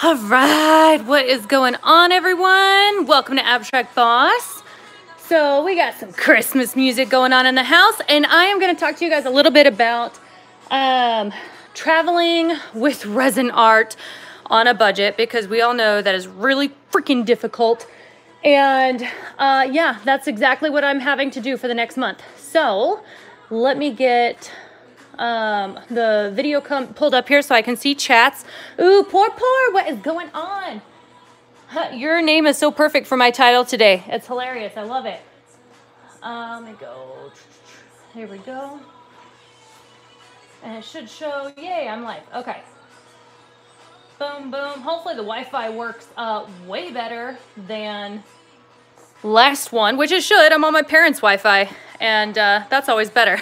All right, what is going on, everyone? Welcome to Abstract Boss. So we got some Christmas music going on in the house, and I am going to talk to you guys a little bit about traveling with resin art on a budget, because we all know that is really freaking difficult. And yeah, that's exactly what I'm having to do for the next month. So let me get the video pulled up here so I can see chats. Ooh, poor, what is going on? Your name is so perfect for my title today. It's hilarious. I love it. Let me go. Here we go. And it should show, yay, I'm live. Okay. Boom, boom. Hopefully the Wi-Fi works way better than last one, which it should. I'm on my parents' Wi-Fi, and that's always better.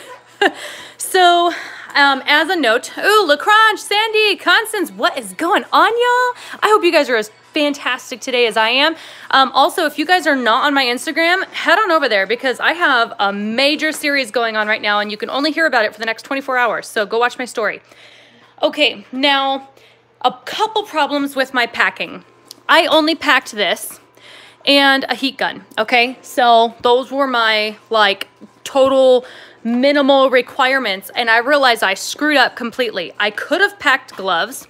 So, as a note, ooh, LaCranche, Sandy, Constance, what is going on, y'all? I hope you guys are as fantastic today as I am. Also, if you guys are not on my Instagram, head on over there, because I have a major series going on right now, and you can only hear about it for the next 24 hours. So go watch my story. Okay, now, a couple problems with my packing. I only packed this and a heat gun, okay? So those were my, like, total minimal requirements, and I realized I screwed up completely. I could have packed gloves.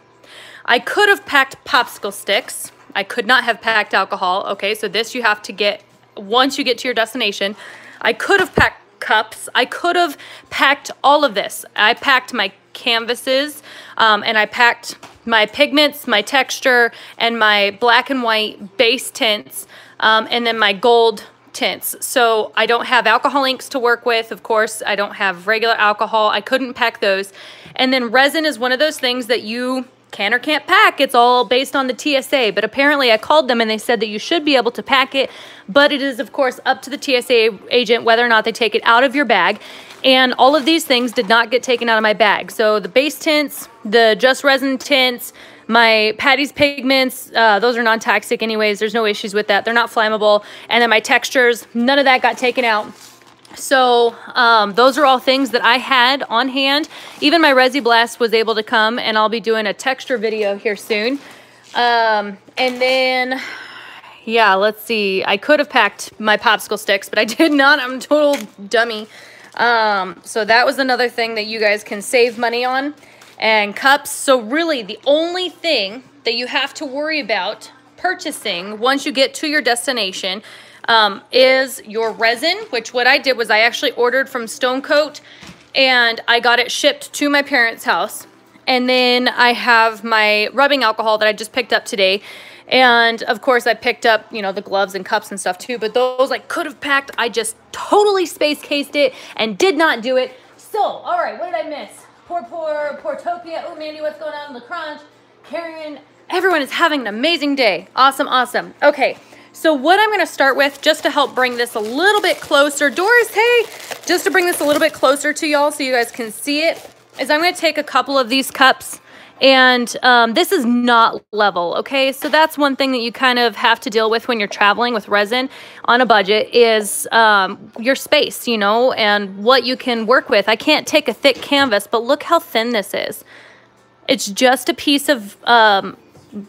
I could have packed popsicle sticks. I could not have packed alcohol, okay? So this you have to get once you get to your destination. I could have packed cups. I could have packed all of this. I packed my canvases, and I packed my pigments, my texture, and my black and white base tints, and then my gold tints. So I don't have alcohol inks to work with, of course. I don't have regular alcohol. I couldn't pack those. And then resin is one of those things that you can or can't pack. It's all based on the TSA, but apparently I called them and they said that you should be able to pack it, but it is of course up to the TSA agent whether or not they take it out of your bag. And all of these things did not get taken out of my bag. So the base tints, the just resin tints, my Paddy's pigments, those are non-toxic anyways. There's no issues with that. They're not flammable. And then my textures, none of that got taken out. So those are all things that I had on hand. Even my Resi Blast was able to come, and I'll be doing a texture video here soon. And then, yeah, let's see. I could have packed my popsicle sticks, but I did not. I'm a total dummy. So that was another thing that you guys can save money on. And cups. So really the only thing that you have to worry about purchasing once you get to your destination is your resin, which what I did was I actually ordered from Stone Coat and I got it shipped to my parents' house. And then I have my rubbing alcohol that I just picked up today. And of course I picked up, you know, the gloves and cups and stuff too, but those I could have packed. I just totally space cased it and did not do it. So, all right, what did I miss? Portopia. Oh, Mandy, what's going on? LaCranche, Karen. Everyone is having an amazing day. Awesome, awesome. Okay, so what I'm going to start with, just to help bring this a little bit closer, Doris, hey, just to bring this a little bit closer to y'all so you guys can see it, is I'm going to take a couple of these cups. And this is not level, okay? So that's one thing that you kind of have to deal with when you're traveling with resin on a budget is your space, you know, and what you can work with. I can't take a thick canvas, but look how thin this is. It's just a piece of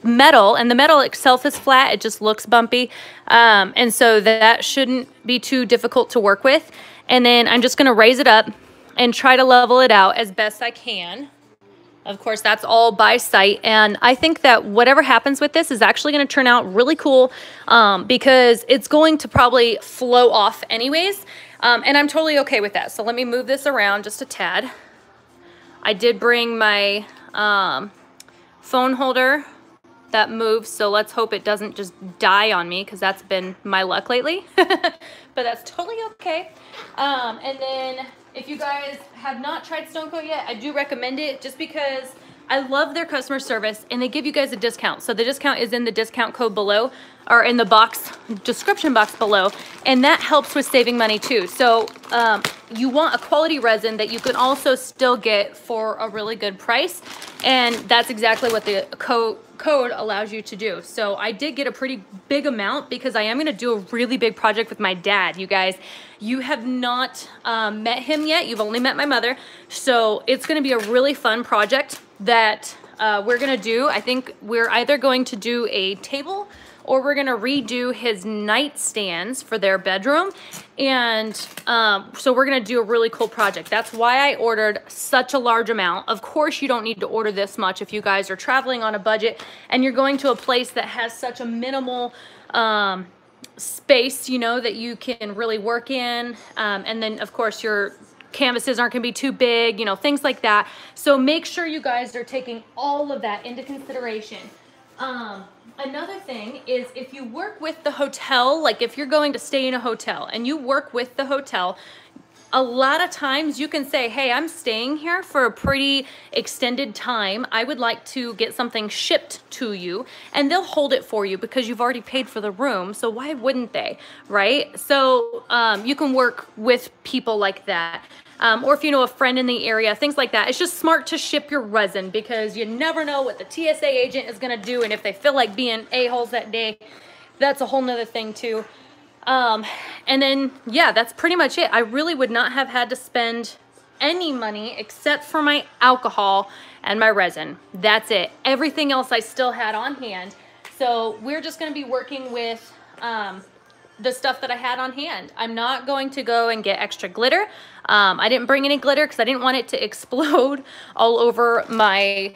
metal, and the metal itself is flat. It just looks bumpy. And so that shouldn't be too difficult to work with. And then I'm just gonna raise it up and try to level it out as best I can. Of course, that's all by sight, and I think that whatever happens with this is actually going to turn out really cool because it's going to probably flow off anyways, and I'm totally okay with that. So let me move this around just a tad. I did bring my phone holder that moves, so let's hope it doesn't just die on me because that's been my luck lately, but that's totally okay. And then if you guys have not tried Stone Coat yet, I do recommend it just because I love their customer service and they give you guys a discount. So the discount is in the discount code below or in the box, description box below, and that helps with saving money too. So you want a quality resin that you can also still get for a really good price, and that's exactly what the code allows you to do. So I did get a pretty big amount because I am going to do a really big project with my dad. You guys, you have not met him yet. You've only met my mother. So it's going to be a really fun project that we're gonna do, I think we're either going to do a table or we're gonna redo his nightstands for their bedroom. And so we're gonna do a really cool project. That's why I ordered such a large amount. Of course, you don't need to order this much if you guys are traveling on a budget and you're going to a place that has such a minimal space, you know, that you can really work in. And then of course your canvases aren't gonna be too big, you know, things like that. So make sure you guys are taking all of that into consideration. Another thing is if you work with the hotel, like if you're going to stay in a hotel and you work with the hotel, a lot of times you can say, hey, I'm staying here for a pretty extended time. I would like to get something shipped to you, and they'll hold it for you because you've already paid for the room. So why wouldn't they, right? So you can work with people like that. Or if you know a friend in the area, things like that. It's just smart to ship your resin because you never know what the TSA agent is gonna do, and if they feel like being a-holes that day, that's a whole nother thing too. And then, yeah, that's pretty much it. I really would not have had to spend any money except for my alcohol and my resin. That's it. Everything else I still had on hand. So we're just gonna be working with the stuff that I had on hand. I'm not going to go and get extra glitter. I didn't bring any glitter because I didn't want it to explode all over my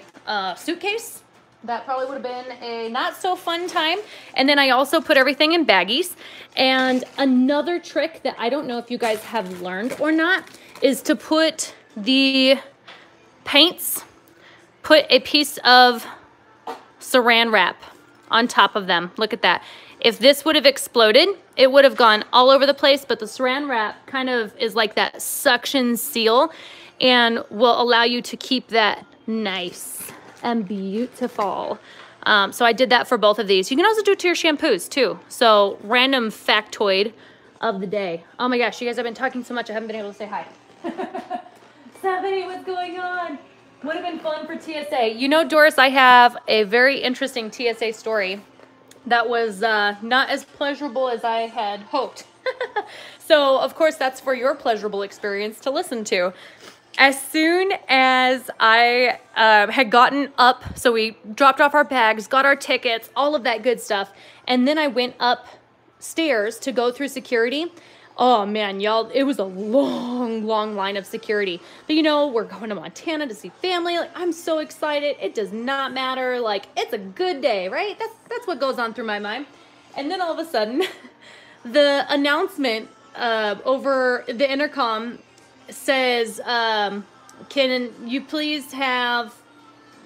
suitcase. That probably would have been a not so fun time. And then I also put everything in baggies. And another trick that I don't know if you guys have learned or not is to put the paints, put a piece of saran wrap on top of them. Look at that. If this would have exploded, it would have gone all over the place, but the saran wrap kind of is like that suction seal and will allow you to keep that nice and beautiful. So I did that for both of these. You can also do it to your shampoos too. So random factoid of the day. Oh my gosh, you guys have been talking so much I haven't been able to say hi. Stephanie, what's going on? Would have been fun for TSA. You know, Doris, I have a very interesting TSA story that was not as pleasurable as I had hoped. So of course that's for your pleasurable experience to listen to. As soon as I had gotten up, so we dropped off our bags, got our tickets, all of that good stuff, and then I went upstairs to go through security. Oh man, y'all, it was a long, long line of security. But you know, we're going to Montana to see family. Like, I'm so excited. It does not matter. Like, it's a good day, right? That's what goes on through my mind. And then all of a sudden, the announcement over the intercom says, can you please have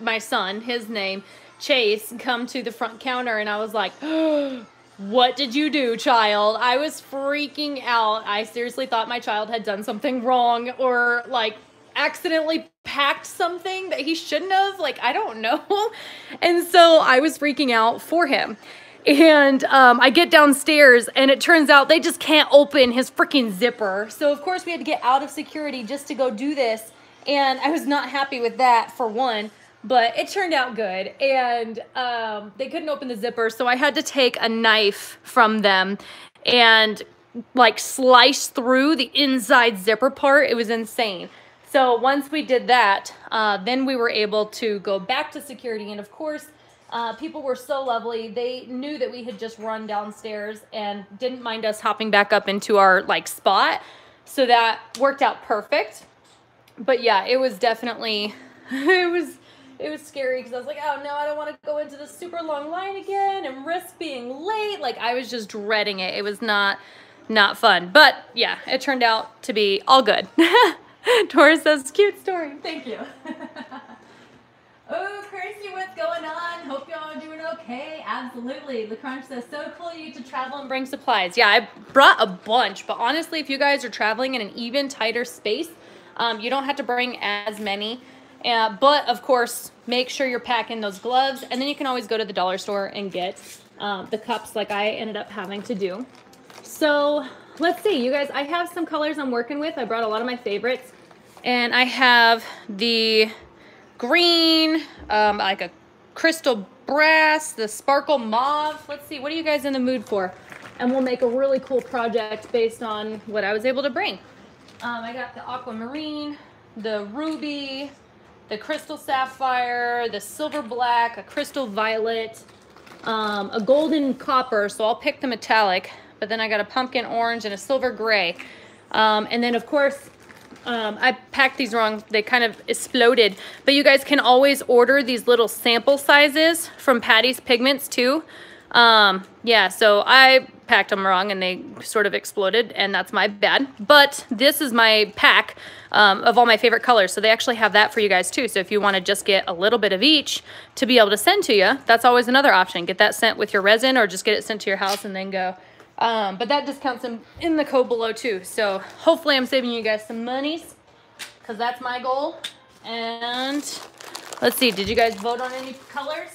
my son, his name, Chase, come to the front counter? And I was like, what did you do, child? I was freaking out. I seriously thought my child had done something wrong or like accidentally packed something that he shouldn't have. Like, I don't know. And so I was freaking out for him. And I get downstairs and it turns out they just can't open his freaking zipper. So of course we had to get out of security just to go do this. And I was not happy with that for one, but it turned out good. And they couldn't open the zipper. So I had to take a knife from them and like slice through the inside zipper part. It was insane. So once we did that, then we were able to go back to security. And of course, people were so lovely. They knew that we had just run downstairs and didn't mind us hopping back up into our like spot. So that worked out perfect. But yeah, it was definitely, it was scary because I was like, oh no, I don't want to go into this super long line again and risk being late. Like I was just dreading it. It was not fun. But yeah, it turned out to be all good. Doris says, cute story. Thank you. Oh, Kirsty, what's going on? Hope y'all are doing okay. Absolutely. LaCrunch says, so cool you get to travel and bring supplies. Yeah, I brought a bunch, but honestly, if you guys are traveling in an even tighter space, you don't have to bring as many. But of course, make sure you're packing those gloves, and then you can always go to the dollar store and get the cups like I ended up having to do. So let's see, you guys, I have some colors I'm working with. I brought a lot of my favorites, and I have the green, like a crystal brass, the sparkle mauve. Let's see, what are you guys in the mood for? And we'll make a really cool project based on what I was able to bring. I got the aquamarine, the ruby, the crystal sapphire, the silver black, a crystal violet, a golden copper, so I'll pick the metallic, but then I got a pumpkin orange and a silver gray. And then of course, I packed these wrong, they kind of exploded, but you guys can always order these little sample sizes from Paddy's Pigments too. Yeah, so I packed them wrong and they sort of exploded, and that's my bad. But this is my pack of all my favorite colors, so they actually have that for you guys too. So if you want to just get a little bit of each to be able to send to you, that's always another option. Get that sent with your resin, or just get it sent to your house and then go. But that discounts in the code below too. So hopefully I'm saving you guys some monies, because that's my goal. And let's see, did you guys vote on any colors?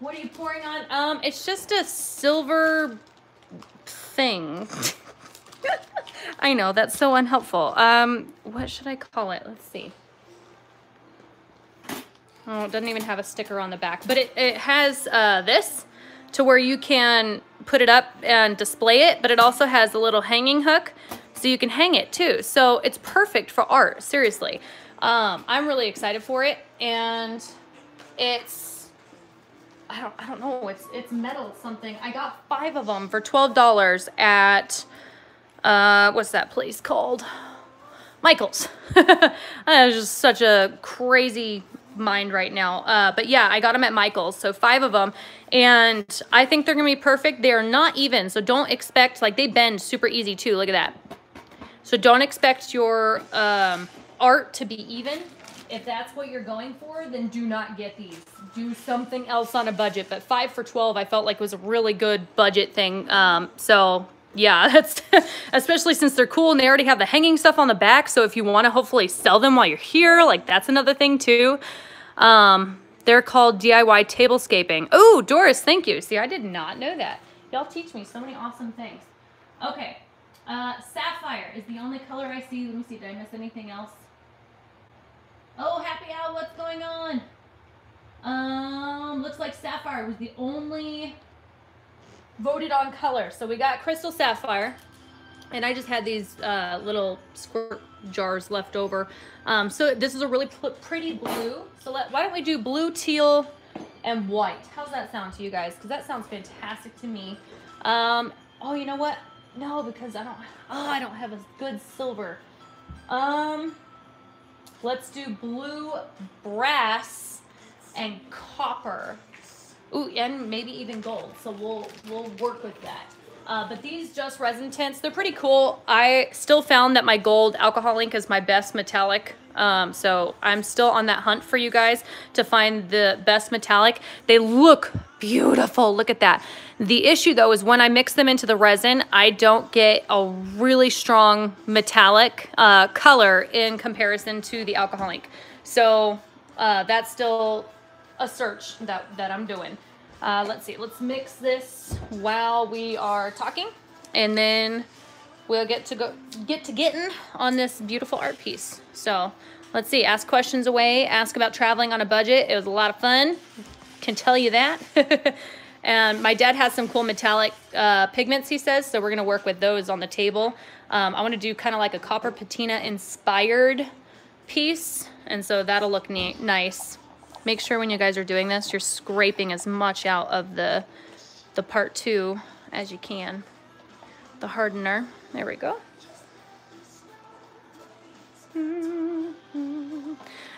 What are you pouring on? It's just a silver thing. I know, that's so unhelpful. What should I call it? Let's see. Oh, it doesn't even have a sticker on the back, but it has this to where you can put it up and display it, but it also has a little hanging hook, so you can hang it too. So it's perfect for art, seriously. I'm really excited for it, and it's, I don't know, it's metal something. I got 5 of them for $12 at, what's that place called? Michael's. That was just such a crazy mind right now. But yeah, I got them at Michael's, so 5 of them, and I think they're gonna be perfect. They are not even, so don't expect, like, they bend super easy too, look at that. So don't expect your art to be even. If that's what you're going for, then do not get these. Do something else on a budget. But 5 for $12, I felt like was a really good budget thing. So yeah, that's especially since they're cool and they already have the hanging stuff on the back. So if you want to hopefully sell them while you're here, like, that's another thing too. They're called DIY tablescaping. Oh, Doris, thank you. See, I did not know that. Y'all teach me so many awesome things. Okay, sapphire is the only color I see. Let me see, did I miss anything else? Oh, Happy Al, what's going on? Looks like sapphire was the only voted on color. So we got crystal sapphire, and I just had these little squirt jars left over. So this is a really pretty blue. So why don't we do blue, teal, and white? How's that sound to you guys? Because that sounds fantastic to me. Oh, you know what? No, because I don't have a good silver. Let's do blue, brass, and copper. Ooh, and maybe even gold. So we'll work with that. But these just resin tints, they're pretty cool. I still found that my gold alcohol ink is my best metallic. So I'm still on that hunt for you guys to find the best metallic. They look beautiful. Look at that. The issue though is when I mix them into the resin, I don't get a really strong metallic color in comparison to the alcohol ink. So that's still a search that I'm doing. Let's see, let's mix this while we are talking, and then we'll get to getting on this beautiful art piece. So let's see, ask questions away, ask about traveling on a budget. It was a lot of fun, can tell you that. And my dad has some cool metallic pigments, he says, so we're gonna work with those on the table. I wanna do kind of like a copper patina inspired piece, and so that'll look nice. Make sure when you guys are doing this, you're scraping as much out of the part 2 as you can. The hardener, there we go. All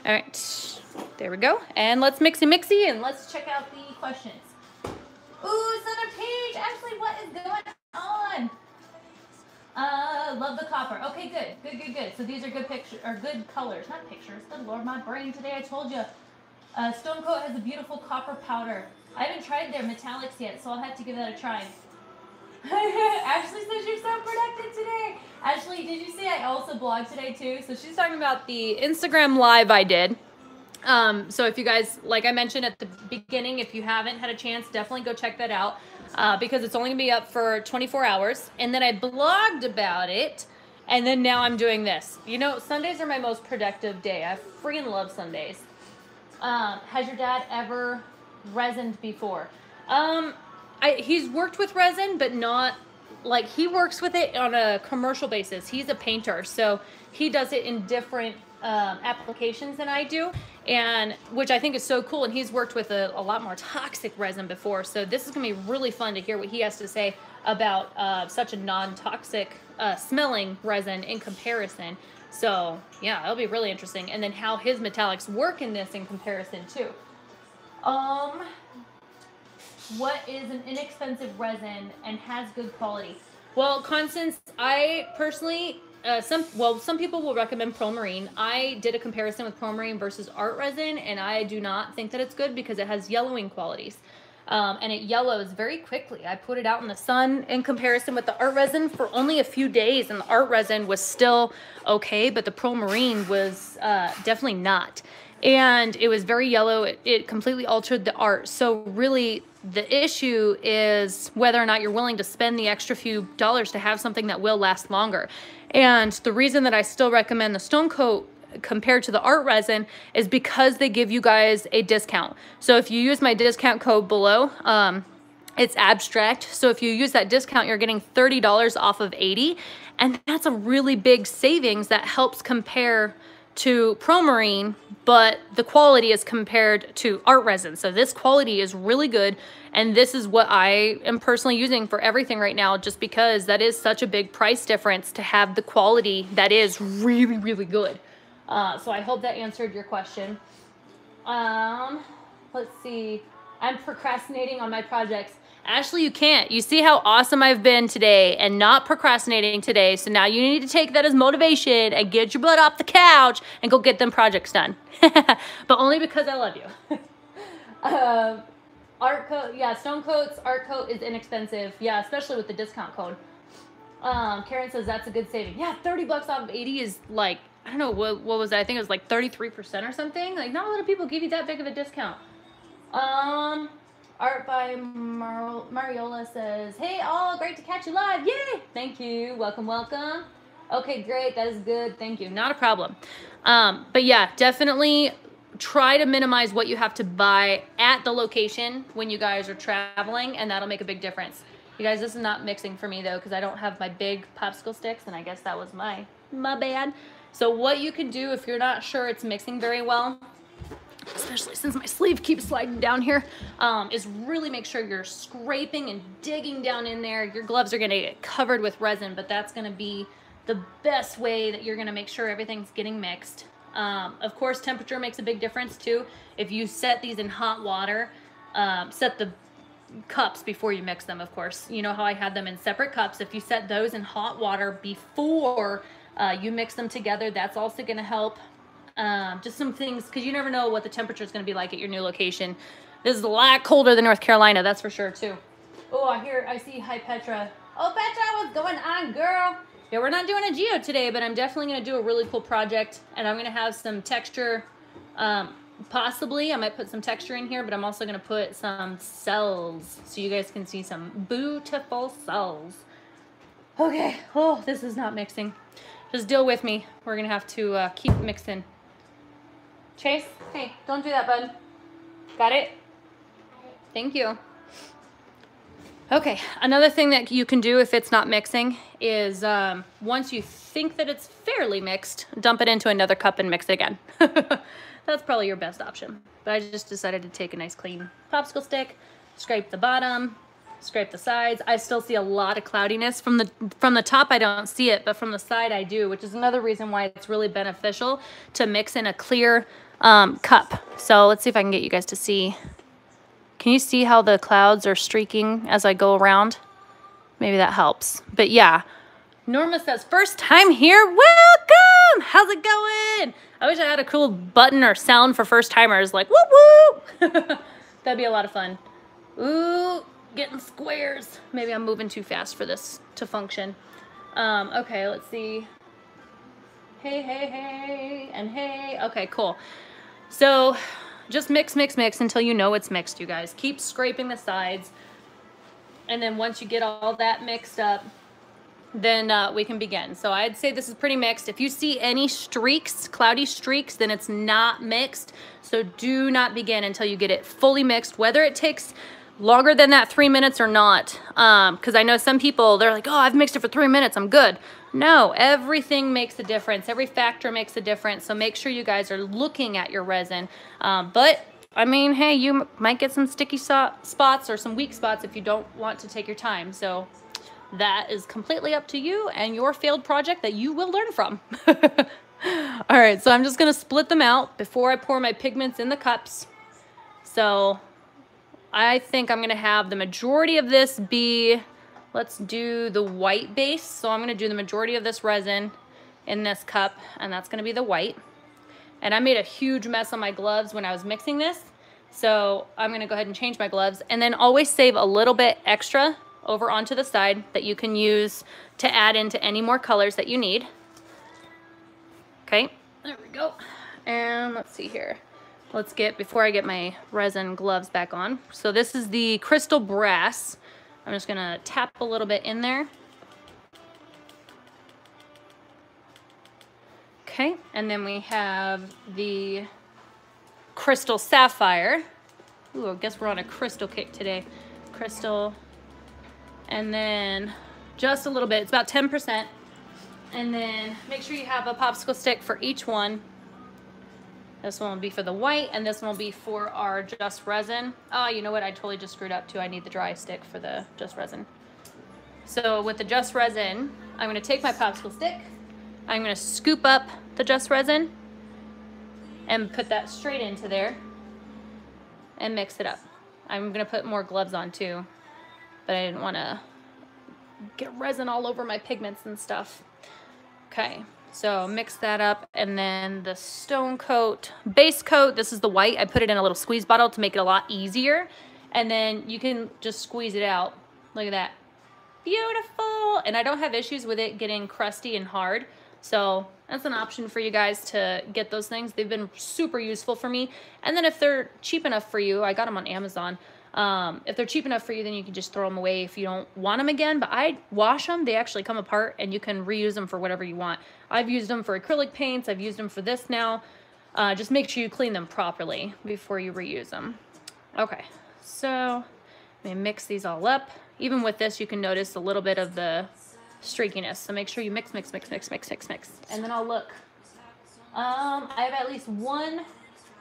right, there we go. And let's mixy and let's check out the questions. Ooh, Southern Page, Ashley, what is going on? Love the copper. Okay, good. So these are good pictures, or good colors, not pictures. Good Lord, my brain today, I told you. Stone Coat has a beautiful copper powder. I haven't tried their metallics yet, so I'll have to give that a try. Ashley says you're so productive today. Ashley, did you see I also blogged today too? So she's talking about the Instagram live I did. So if you guys, like I mentioned at the beginning, if you haven't had a chance, definitely go check that out because it's only gonna be up for 24 hours. And then I blogged about it, and then now I'm doing this. You know, Sundays are my most productive day. I freaking love Sundays. Has your dad ever resined before? He's worked with resin, but not like, he works with it on a commercial basis. He's a painter, so he does it in different applications than I do, and which I think is so cool. And he's worked with a lot more toxic resin before, so this is gonna be really fun to hear what he has to say about such a non-toxic smelling resin in comparison. So yeah, it'll be really interesting. And then how his metallics work in this in comparison too. What is an inexpensive resin and has good quality? Well, Constance, I personally, some people will recommend Promarine. I did a comparison with Promarine versus art resin, and I do not think that it's good because it has yellowing qualities. And it yellows very quickly. I put it out in the sun in comparison with the art resin for only a few days, and the art resin was still okay, but the Promarine was definitely not. And it was very yellow. It completely altered the art. So really, the issue is whether or not you're willing to spend the extra few dollars to have something that will last longer. And the reason that I still recommend the Stone Coat compared to the art resin is because they give you guys a discount. So if you use my discount code below, it's abstract. So if you use that discount, you're getting $30 off of $80. And that's a really big savings that helps compare to Promarine, but the quality is compared to art resin. So this quality is really good, and this is what I am personally using for everything right now, just because that is such a big price difference to have the quality that is really, really good. So I hope that answered your question. Let's see. I'm procrastinating on my projects. Ashley, you can't. You see how awesome I've been today and not procrastinating today. So now you need to take that as motivation and get your butt off the couch and go get them projects done. But only because I love you. Art coat, yeah, Stone Coat's art coat is inexpensive. Yeah, especially with the discount code. Karen says that's a good saving. Yeah, 30 bucks off of 80 is like, I don't know, what was that? I think it was like 33% or something. Like, not a lot of people give you that big of a discount. Art by Mariola says, hey all, great to catch you live. Yay! Thank you. Welcome, welcome. Okay, great. That is good. Thank you. Not a problem. But yeah, definitely try to minimize what you have to buy at the location when you guys are traveling, and that'll make a big difference. You guys, this is not mixing for me though, because I don't have my big popsicle sticks, and I guess that was my bad. So what you can do if you're not sure it's mixing very well, especially since my sleeve keeps sliding down here, is really make sure you're scraping and digging down in there. Your gloves are gonna get covered with resin, but that's gonna be the best way that you're gonna make sure everything's getting mixed. Of course, temperature makes a big difference too. If you set these in hot water, set the cups before you mix them, of course. You know how I had them in separate cups. If you set those in hot water before you mix them together, that's also gonna help. Just some things, because you never know what the temperature is going to be like at your new location. This is a lot colder than North Carolina, that's for sure too. Oh, I see. Hi, Petra. Oh, Petra, what's going on, girl? Yeah, we're not doing a geode today, but I'm definitely going to do a really cool project, and I'm going to have some texture. Possibly, I might put some texture in here, but I'm also going to put some cells, so you guys can see some beautiful cells. Okay. Oh, this is not mixing. Just deal with me. We're going to have to keep mixing. Chase, hey, don't do that, bud. Got it? Thank you. Okay, another thing that you can do if it's not mixing is once you think that it's fairly mixed, dump it into another cup and mix it again. That's probably your best option. But I just decided to take a nice clean popsicle stick, scrape the bottom, scrape the sides. I still see a lot of cloudiness from the top. I don't see it, but from the side I do, which is another reason why it's really beneficial to mix in a clear cup. So let's see if I can get you guys to see. Can you see how the clouds are streaking as I go around? Maybe that helps. But yeah, Norma says, first time here, welcome! How's it going? I wish I had a cool button or sound for first timers, like whoop whoop. That'd be a lot of fun. Ooh, getting squares. Maybe I'm moving too fast for this to function. Okay, let's see. Hey, hey, hey, and hey. Okay, cool. So just mix, mix, mix until you know it's mixed, you guys. Keep scraping the sides. And then once you get all that mixed up, then we can begin. So I'd say this is pretty mixed. If you see any streaks, cloudy streaks, then it's not mixed. So do not begin until you get it fully mixed, whether it takes longer than that 3 minutes or not. Because I know some people, they're like, oh, I've mixed it for 3 minutes, I'm good. No, everything makes a difference. Every factor makes a difference. So make sure you guys are looking at your resin. But I mean, hey, you might get some sticky spots or some weak spots if you don't want to take your time. So that is completely up to you and your failed project that you will learn from. All right, so I'm just gonna split them out before I pour my pigments in the cups. So I think I'm gonna have the majority of this be, let's do the white base. So I'm gonna do the majority of this resin in this cup, and that's gonna be the white. And I made a huge mess on my gloves when I was mixing this. So I'm gonna go ahead and change my gloves, and then always save a little bit extra over onto the side that you can use to add into any more colors that you need. Okay, there we go. And let's see here. Let's get, before I get my resin gloves back on. So this is the crystal brass. I'm just gonna tap a little bit in there. Okay, and then we have the crystal sapphire. Ooh, I guess we're on a crystal kick today. Crystal, and then just a little bit, it's about 10%. And then make sure you have a popsicle stick for each one. This one will be for the white, and this one will be for our just resin. Oh, you know what? I totally just screwed up too. I need the dry stick for the just resin. So with the just resin, I'm gonna take my popsicle stick. I'm gonna scoop up the just resin and put that straight into there and mix it up. I'm gonna put more gloves on too, but I didn't wanna get resin all over my pigments and stuff. Okay. So mix that up, and then the stone coat, base coat, this is the white. I put it in a little squeeze bottle to make it a lot easier. And then you can just squeeze it out. Look at that. Beautiful. And I don't have issues with it getting crusty and hard. So that's an option for you guys to get those things. They've been super useful for me. And then if they're cheap enough for you, I got them on Amazon. If they're cheap enough for you, then you can just throw them away if you don't want them again. But I wash them. They actually come apart, and you can reuse them for whatever you want. I've used them for acrylic paints. I've used them for this now. Just make sure you clean them properly before you reuse them. Okay, so let me mix these all up. Even with this, you can notice a little bit of the streakiness. So make sure you mix, mix, mix, mix, mix, mix, mix. And then I'll look. I have at least one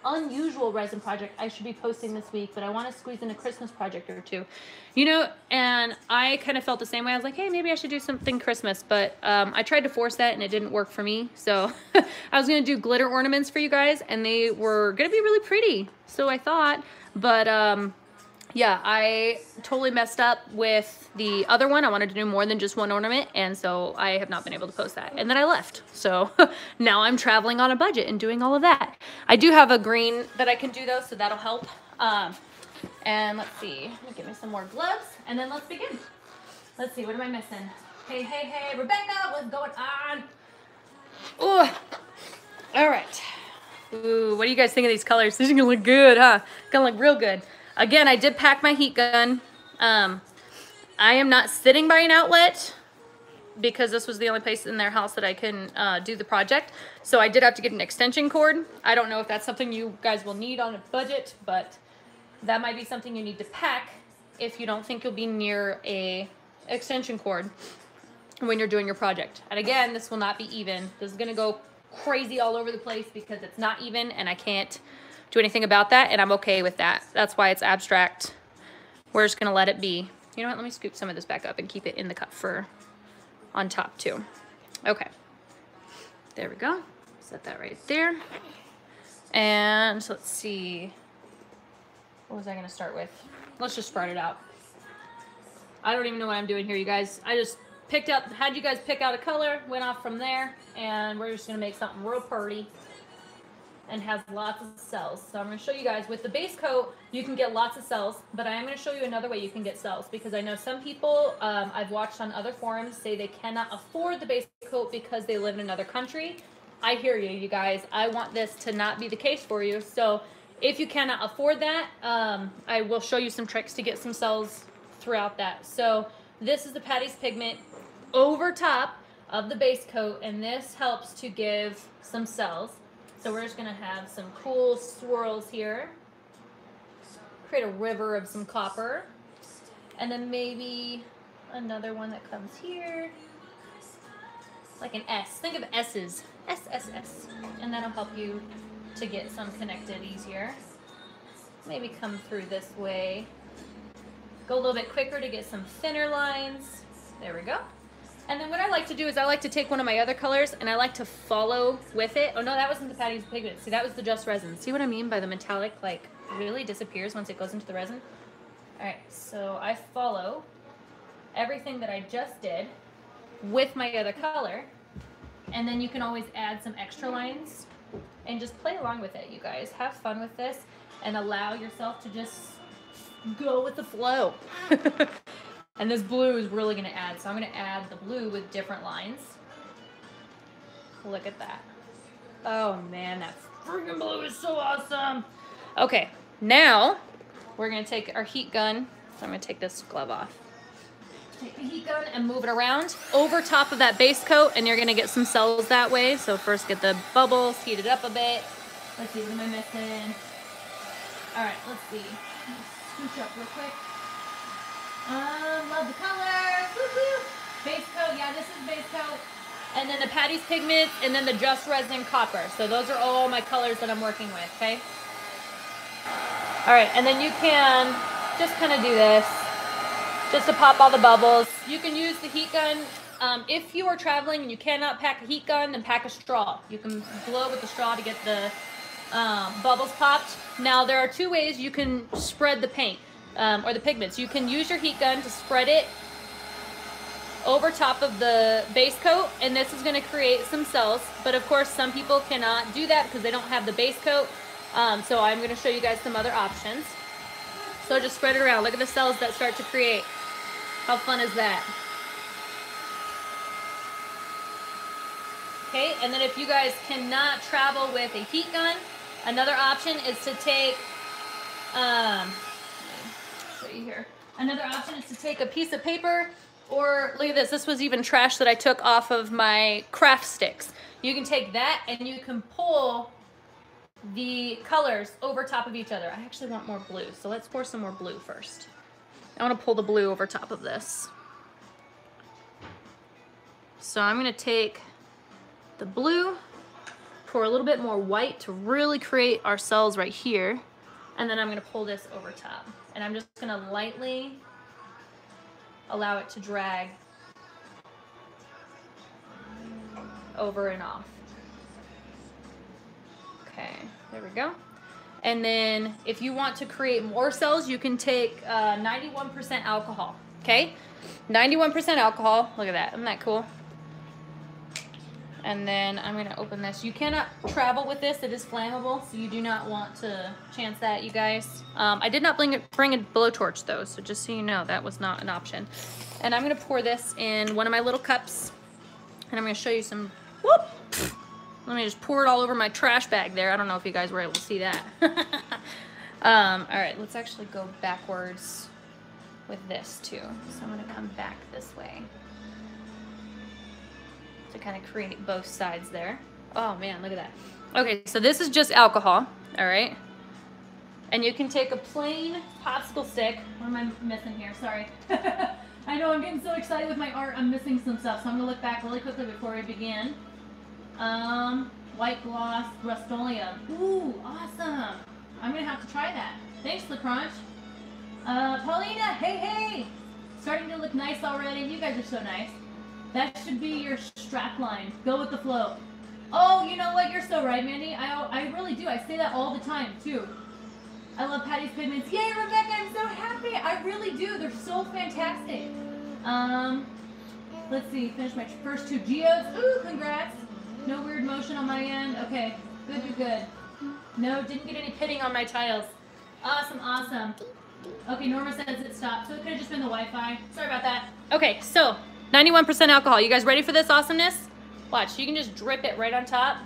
unusual resin project I should be posting this week, but I want to squeeze in a Christmas project or two, you know. And I kind of felt the same way. I was like, hey, maybe I should do something Christmas, but I tried to force that and it didn't work for me. So I was gonna do glitter ornaments for you guys, and they were gonna be really pretty, so I thought. But yeah, I totally messed up with the other one. I wanted to do more than just one ornament, and so I have not been able to post that. And then I left. So now I'm traveling on a budget and doing all of that. I do have a green that I can do though, so that'll help. And let's see, let me get me some more gloves, and then let's begin. Let's see, what am I missing? Hey, hey, hey, Rebecca, what's going on? Ooh, all right. Ooh, what do you guys think of these colors? These are gonna look good, huh? Gonna look real good. Again, I did pack my heat gun. I am not sitting by an outlet because this was the only place in their house that I can do the project. So I did have to get an extension cord. I don't know if that's something you guys will need on a budget, but that might be something you need to pack if you don't think you'll be near a extension cord when you're doing your project. And again, this will not be even. This is gonna go crazy all over the place because it's not even, and I can't do anything about that, and I'm okay with that. That's why it's abstract. We're just gonna let it be. You know what, let me scoop some of this back up and keep it in the cup for on top too. Okay, there we go. Set that right there. And let's see, what was I gonna start with? Let's just spread it out. I don't even know what I'm doing here, you guys. I just picked out, had you guys pick out a color, went off from there, and we're just gonna make something real pretty and has lots of cells. So I'm going to show you guys with the base coat, you can get lots of cells, but I am going to show you another way you can get cells, because I know some people I've watched on other forums say they cannot afford the base coat because they live in another country. I hear you, you guys. I want this to not be the case for you. So if you cannot afford that, I will show you some tricks to get some cells throughout that. So this is the Paddy's pigment over top of the base coat, and this helps to give some cells. So we're just gonna have some cool swirls here. Create a river of some copper. And then maybe another one that comes here. like an S. Think of S's. S, S, S. And that'll help you to get some connected easier. Maybe come through this way. Go a little bit quicker to get some thinner lines. There we go. And then what I like to do is I like to take one of my other colors and I like to follow with it. Oh no, that wasn't the Paddy's Pigments. See, that was the Just Resin. See what I mean by the metallic, like, really disappears once it goes into the resin? All right, so I follow everything that I just did with my other color. And then you can always add some extra lines and just play along with it, you guys. Have fun with this and allow yourself to just go with the flow. And this blue is really gonna add, so I'm gonna add the blue with different lines. Look at that. Oh man, that freaking blue is so awesome. Okay, now we're gonna take our heat gun. So I'm gonna take this glove off. Take the heat gun and move it around over top of that base coat, and you're gonna get some cells that way. So first get the bubbles, heat it up a bit. Let's see, what am I missing? All right, let's see. Scooch up real quick. Love the colors. Woo-hoo. Base coat, yeah, this is base coat. And then the Paddy's Pigments, and then the Just Resin Copper. So those are all my colors that I'm working with, okay? All right, and then you can just kind of do this, just to pop all the bubbles. You can use the heat gun. If you are traveling and you cannot pack a heat gun, then pack a straw. You can blow with the straw to get the bubbles popped. Now, there are two ways you can spread the paint. Or the pigments. You can use your heat gun to spread it over top of the base coat, and this is going to create some cells, but of course some people cannot do that because they don't have the base coat. So I'm going to show you guys some other options. So just spread it around. Look at the cells that start to create. How fun is that? Okay, and then if you guys cannot travel with a heat gun, another option is to take here. Another option is to take a piece of paper, or look at this. This was even trash that I took off of my craft sticks. You can take that and you can pull the colors over top of each other. I actually want more blue, so let's pour some more blue first. I want to pull the blue over top of this. So I'm going to take the blue, pour a little bit more white to really create our cells right here, and then I'm going to pull this over top. And I'm just going to lightly allow it to drag over and off. Okay, there we go. And then if you want to create more cells, you can take 91% alcohol, okay? 91% alcohol, look at that, isn't that cool? And then I'm gonna open this. You cannot travel with this, it is flammable, so you do not want to chance that, you guys. I did not bring a blowtorch though, so just so you know, that was not an option. And I'm gonna pour this in one of my little cups, and I'm gonna show you some, whoop! Let me just pour it all over my trash bag there. I don't know if you guys were able to see that. All right, let's actually go backwards with this too. So I'm gonna come back this way to kind of create both sides there. Oh man, look at that. Okay, so this is just alcohol, all right? And you can take a plain popsicle stick. What am I missing here? Sorry. I know I'm getting so excited with my art, I'm missing some stuff, so I'm gonna look back really quickly before we begin. White gloss Rust-Oleum. Ooh, awesome. I'm gonna have to try that. Thanks, LaCrunch. Paulina, hey, hey. Starting to look nice already. You guys are so nice. That should be your strap line. Go with the flow. Oh, you know what? You're so right, Mandy. I really do. I say that all the time, too. I love Paddy's Pigments. Yay, Rebecca, I'm so happy. I really do. They're so fantastic. Let's see. Finish my first two geodes. Ooh, congrats. No weird motion on my end. Okay. Good, good, good. No, didn't get any pitting on my tiles. Awesome, awesome. Okay, Norma says it stopped, so it could have just been the Wi-Fi. Sorry about that. Okay, so 91% alcohol. You guys ready for this awesomeness? Watch, you can just drip it right on top.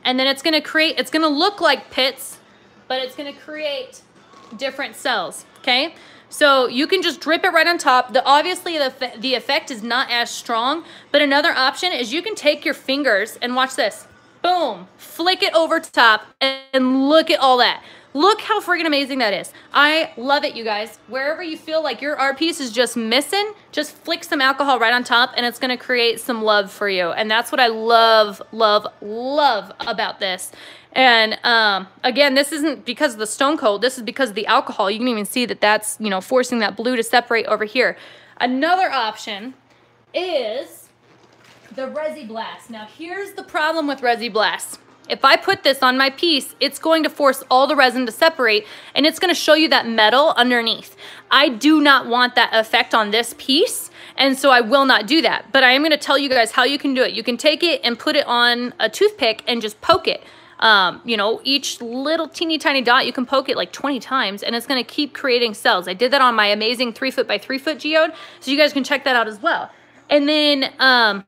And then it's gonna create, it's gonna look like pits, but it's gonna create different cells, okay? So you can just drip it right on top. Obviously the effect is not as strong, but another option is you can take your fingers and watch this. Boom, flick it over top and look at all that. Look how friggin' amazing that is. I love it, you guys. Wherever you feel like your art piece is just missing, just flick some alcohol right on top and it's gonna create some love for you. And that's what I love, love, love about this. And again, this isn't because of the stone coat, this is because of the alcohol. You can even see that that's, you know, forcing that blue to separate over here. Another option is the Resi Blast. Now here's the problem with Resi Blast. If I put this on my piece, it's going to force all the resin to separate and it's gonna show you that metal underneath. I do not want that effect on this piece, and so I will not do that. But I am gonna tell you guys how you can do it. You can take it and put it on a toothpick and just poke it. You know, each little teeny tiny dot, you can poke it like 20 times and it's gonna keep creating cells. I did that on my amazing 3 foot by 3 foot geode, so you guys can check that out as well. And then,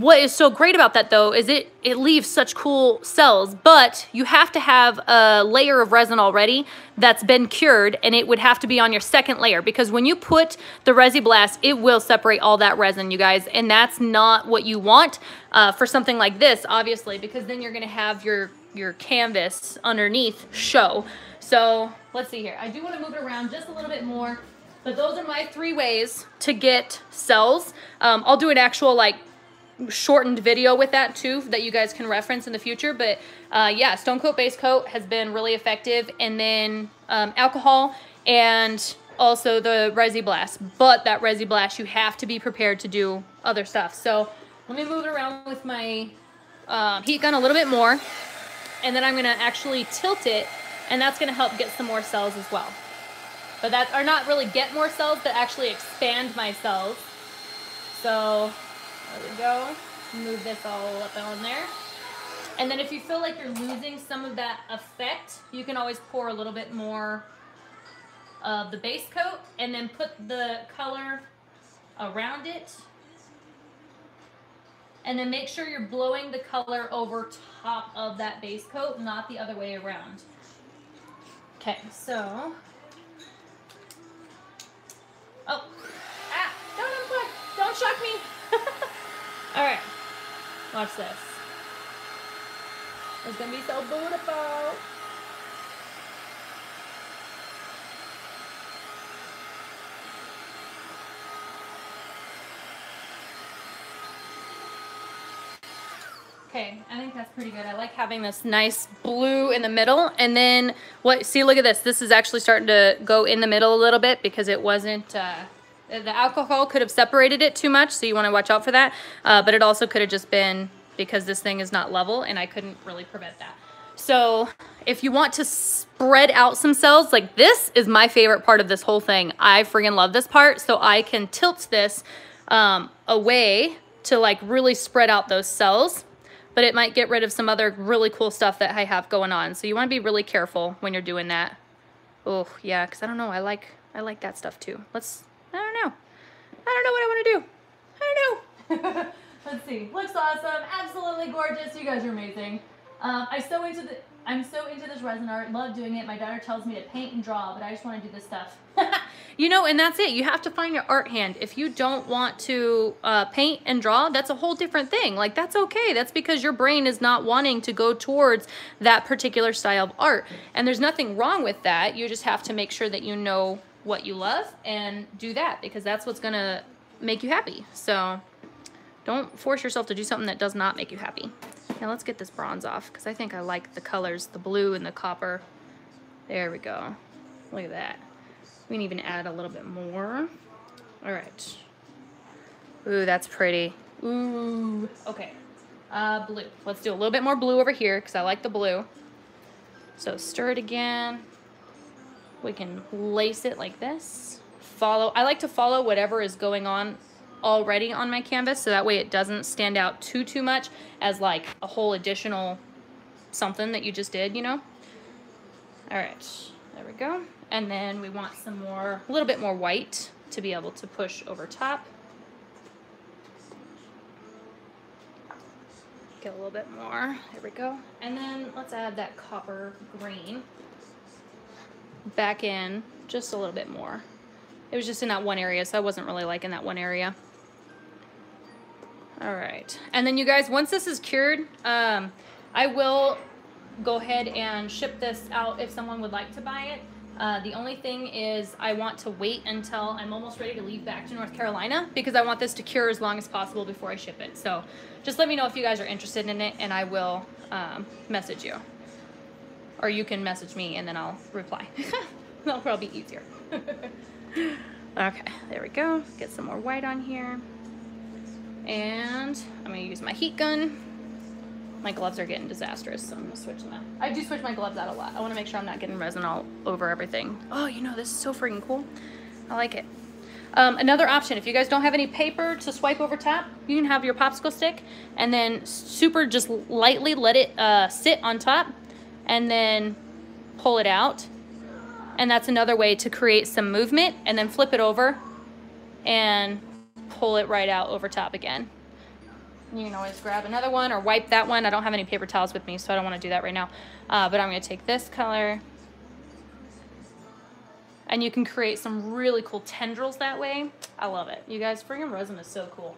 what is so great about that though is it leaves such cool cells, but you have to have a layer of resin already that's been cured, and it would have to be on your second layer, because when you put the Resi Blast, it will separate all that resin, you guys, and that's not what you want for something like this, obviously, because then you're gonna have your canvas underneath show. So let's see here. I do want to move it around just a little bit more, but those are my 3 ways to get cells. I'll do an actual like shortened video with that too that you guys can reference in the future, but yeah, stone coat base coat has been really effective, and then alcohol and also the Resi Blast. But that Resi Blast, you have to be prepared to do other stuff. So let me move it around with my heat gun a little bit more, and then I'm gonna actually tilt it, and that's gonna help get some more cells as well. But that are not really get more cells, but actually expand my cells. So there we go. Move this all up on there. And then if you feel like you're losing some of that effect, you can always pour a little bit more of the base coat and then put the color around it. And then make sure you're blowing the color over top of that base coat, not the other way around. Okay, so. Oh, don't unplug, don't shock me. All right, watch this. It's gonna be so beautiful. Okay, I think that's pretty good. I like having this nice blue in the middle, and then what? See, look at this. This is actually starting to go in the middle a little bit because it wasn't. The alcohol could have separated it too much, so you want to watch out for that. But it also could have just been because this thing is not level, and I couldn't really prevent that. So if you want to spread out some cells, like this is my favorite part of this whole thing. I friggin' love this part, so I can tilt this away to like really spread out those cells. But it might get rid of some other really cool stuff that I have going on. So you want to be really careful when you're doing that. Oh yeah, because I don't know. I like that stuff too. I don't know what I want to do. I don't know. Let's see. Looks awesome. Absolutely gorgeous. You guys are amazing. I'm so into this resin art. Love doing it. My daughter tells me to paint and draw, but I just want to do this stuff. You know, and that's it. You have to find your art hand. If you don't want to paint and draw, that's a whole different thing. Like, that's okay. That's because your brain is not wanting to go towards that particular style of art. And there's nothing wrong with that. You just have to make sure that you know what you love and do that, because that's what's going to make you happy. So don't force yourself to do something that does not make you happy. Now let's get this bronze off, because I think I like the colors, the blue and the copper. There we go. Look at that. We can even add a little bit more. All right. Ooh, that's pretty. Ooh. Okay. Blue. Let's do a little bit more blue over here, because I like the blue. So stir it again. We can lace it like this. I like to follow whatever is going on already on my canvas, so that way it doesn't stand out too much as like a whole additional something that you just did, you know? All right, there we go. And then we want some more, a little bit more white to be able to push over top. Get a little bit more, there we go. And then let's add that copper green back in just a little bit more. It was just in that one area, so I wasn't really liking that one area. All right, and then you guys, once this is cured, I will go ahead and ship this out if someone would like to buy it. The only thing is I want to wait until I'm almost ready to leave back to North Carolina because I want this to cure as long as possible before I ship it. So just let me know if you guys are interested in it and I will message you. Or you can message me and then I'll reply. That'll probably be easier. Okay, there we go. Get some more white on here. And I'm gonna use my heat gun. My gloves are getting disastrous, so I'm gonna switch them out. I do switch my gloves out a lot. I wanna make sure I'm not getting resin all over everything. Oh, you know, this is so freaking cool. I like it. Another option, if you guys don't have any paper to swipe over top, you can have your popsicle stick and then super just lightly let it sit on top and then pull it out. And that's another way to create some movement, and then flip it over and pull it right out over top again. You can always grab another one or wipe that one. I don't have any paper towels with me, so I don't want to do that right now. But I'm going to take this color. And you can create some really cool tendrils that way. I love it. You guys, friggin' resin is so cool.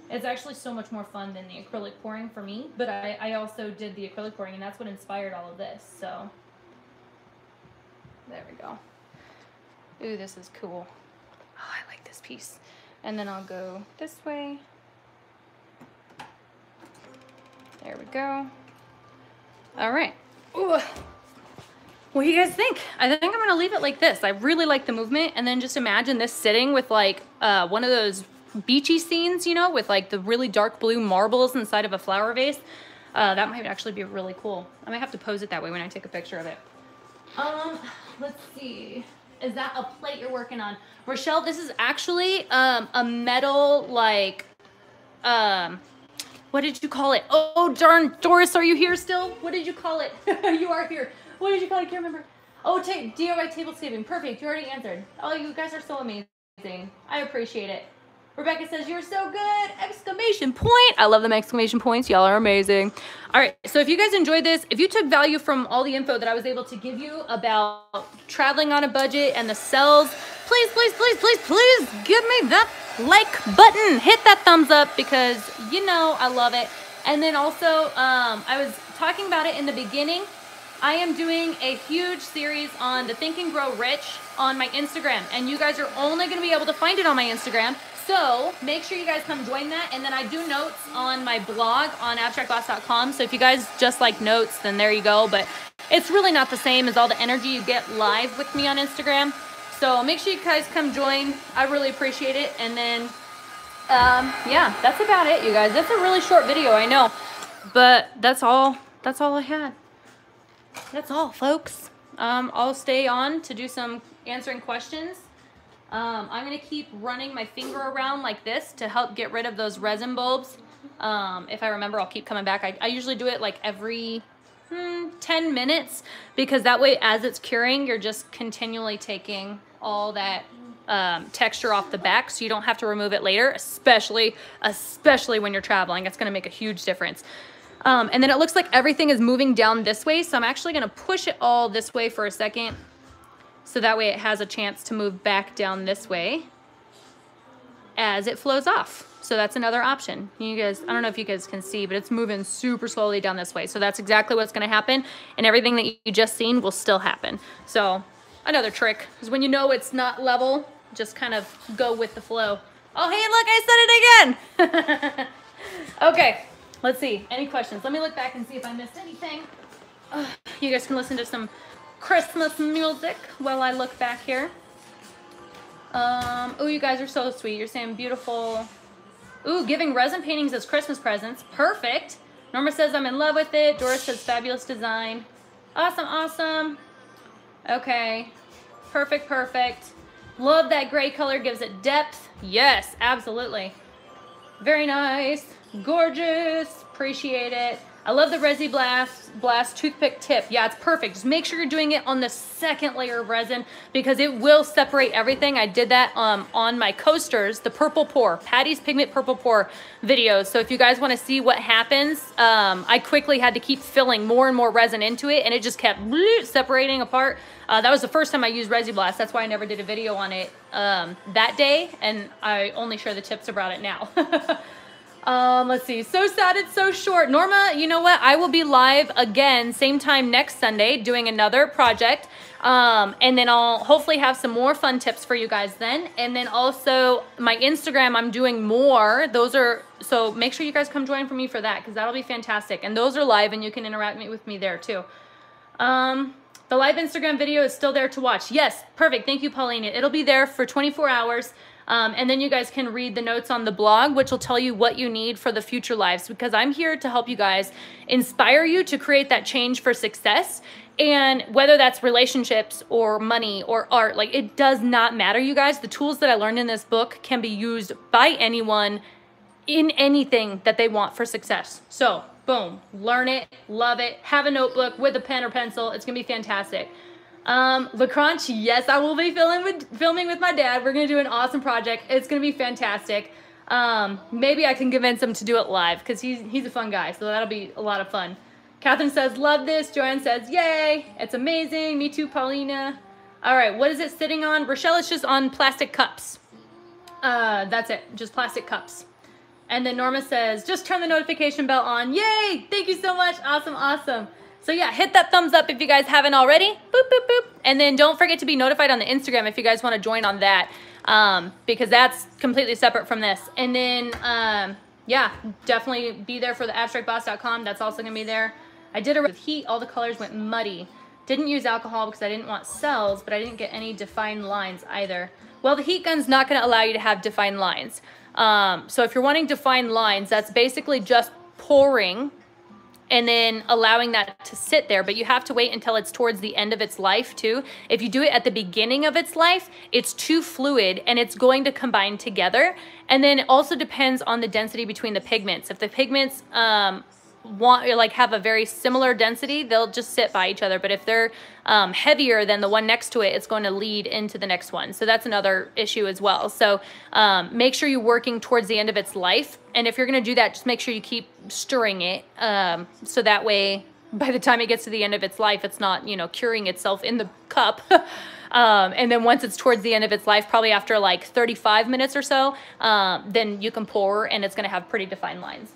It's actually so much more fun than the acrylic pouring for me. But I also did the acrylic pouring, and that's what inspired all of this. So there we go. Ooh, this is cool. Oh, I like this piece. And then I'll go this way. There we go. All right. Ooh. What do you guys think? I think I'm gonna leave it like this. I really like the movement, and then just imagine this sitting with like one of those beachy scenes, you know, with like the really dark blue marbles inside of a flower vase. That might actually be really cool. I might have to pose it that way when I take a picture of it. Let's see. Is that a plate you're working on? Rochelle, this is actually a metal, like, what did you call it? Oh, darn, Doris, are you here still? What did you call it? You are here. What did you call it? I can't remember. Oh, DIY tablescaping. Perfect. You already answered. Oh, you guys are so amazing. I appreciate it. Rebecca says, you're so good! Exclamation point! I love them exclamation points. Y'all are amazing. All right, so if you guys enjoyed this, if you took value from all the info that I was able to give you about traveling on a budget and the cells, please, please, please, please, please give me that like button. Hit that thumbs up because, you know, I love it. And then also, I was talking about it in the beginning. I am doing a huge series on the Think and Grow Rich on my Instagram, and you guys are only going to be able to find it on my Instagram. So make sure you guys come join that. And then I do notes on my blog on abstractboss.com. So if you guys just like notes, then there you go. But it's really not the same as all the energy you get live with me on Instagram. So make sure you guys come join. I really appreciate it. And then, yeah, that's about it, you guys. That's a really short video, I know. But that's all I had. That's all, folks. I'll stay on to do some answering questions. I'm going to keep running my finger around like this to help get rid of those resin bulbs. If I remember, I'll keep coming back. I usually do it like every 10 minutes because that way as it's curing, you're just continually taking all that texture off the back so you don't have to remove it later, especially when you're traveling. It's going to make a huge difference. And then it looks like everything is moving down this way, so I'm actually going to push it all this way for a second. So that way it has a chance to move back down this way as it flows off. So that's another option. You guys, I don't know if you guys can see, but it's moving super slowly down this way. So that's exactly what's going to happen. And everything that you just seen will still happen. So another trick is when you know it's not level, just kind of go with the flow. Oh, hey, look, I said it again. Okay, let's see. Any questions? Let me look back and see if I missed anything. You guys can listen to some Christmas music while I look back here. Oh, you guys are so sweet. You're saying beautiful. Ooh, giving resin paintings as Christmas presents. Perfect. Norma says I'm in love with it. Doris says fabulous design. Awesome, awesome. Okay. Perfect, perfect. Love that gray color. Gives it depth. Yes, absolutely. Very nice. Gorgeous. Appreciate it. I love the Resi Blast toothpick tip. Yeah, it's perfect. Just make sure you're doing it on the second layer of resin because it will separate everything. I did that on my coasters, the purple pour, Paddy's Pigment Purple Pour videos. So if you guys want to see what happens, I quickly had to keep filling more and more resin into it, and it just kept separating apart. That was the first time I used Resi Blast. That's why I never did a video on it that day, and I only share the tips about it now. Let's see. So sad it's so short. Norma, you know what? I will be live again, same time next Sunday, doing another project. And then I'll hopefully have some more fun tips for you guys then. And then also my Instagram, I'm doing more. So make sure you guys come join for me for that, because that'll be fantastic. And those are live and you can interact with me there too. The live Instagram video is still there to watch. Yes, perfect. Thank you, Paulina. It'll be there for 24 hours. And then you guys can read the notes on the blog, which will tell you what you need for the future lives, because I'm here to help you guys, inspire you to create that change for success. And whether that's relationships or money or art, like, it does not matter, you guys. The tools that I learned in this book can be used by anyone in anything that they want for success. So boom, learn it, love it, have a notebook with a pen or pencil. It's gonna be fantastic. The Crunch, yes, I will be filming with my dad. We're gonna do an awesome project. It's gonna be fantastic. Maybe I can convince him to do it live, because he's a fun guy, so that'll be a lot of fun. Catherine says, love this. Joanne says, yay, it's amazing. Me too, Paulina. All right, what is it sitting on? Rochelle, it's just on plastic cups. That's it, just plastic cups. And then Norma says, just turn the notification bell on. Yay, thank you so much. Awesome, awesome. So yeah, hit that thumbs up if you guys haven't already. Boop, boop, boop. And then don't forget to be notified on the Instagram if you guys want to join on that, because that's completely separate from this. And then, yeah, definitely be there for the abstractboss.com. That's also going to be there. I did it with heat. All the colors went muddy. Didn't use alcohol because I didn't want cells, but I didn't get any defined lines either. Well, the heat gun's not going to allow you to have defined lines. So if you're wanting defined lines, that's basically just pouring and then allowing that to sit there, but you have to wait until it's towards the end of its life too. If you do it at the beginning of its life, it's too fluid and it's going to combine together. And then it also depends on the density between the pigments. If the pigments have a very similar density, they'll just sit by each other. But if they're heavier than the one next to it, it's going to lead into the next one. So that's another issue as well. So make sure you're working towards the end of its life. And if you're going to do that, just make sure you keep stirring it. So that way, by the time it gets to the end of its life, it's not, curing itself in the cup. And then once it's towards the end of its life, probably after like 35 minutes or so, then you can pour and it's going to have pretty defined lines.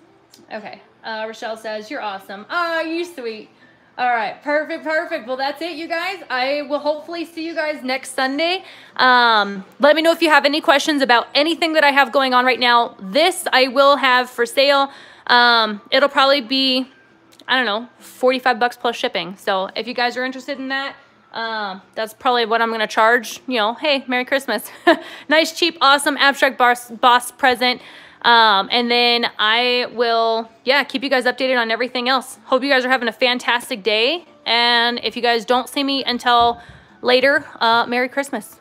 Okay. Rochelle says, you're awesome. Oh, you sweet. All right. Perfect. Perfect. Well, that's it, you guys. I will hopefully see you guys next Sunday. Let me know if you have any questions about anything that I have going on right now. This I will have for sale. It'll probably be, I don't know, 45 bucks plus shipping. So if you guys are interested in that, that's probably what I'm going to charge. Hey, Merry Christmas. Nice, cheap, awesome abstract boss present. And then I will, keep you guys updated on everything else. Hope you guys are having a fantastic day. And if you guys don't see me until later, Merry Christmas.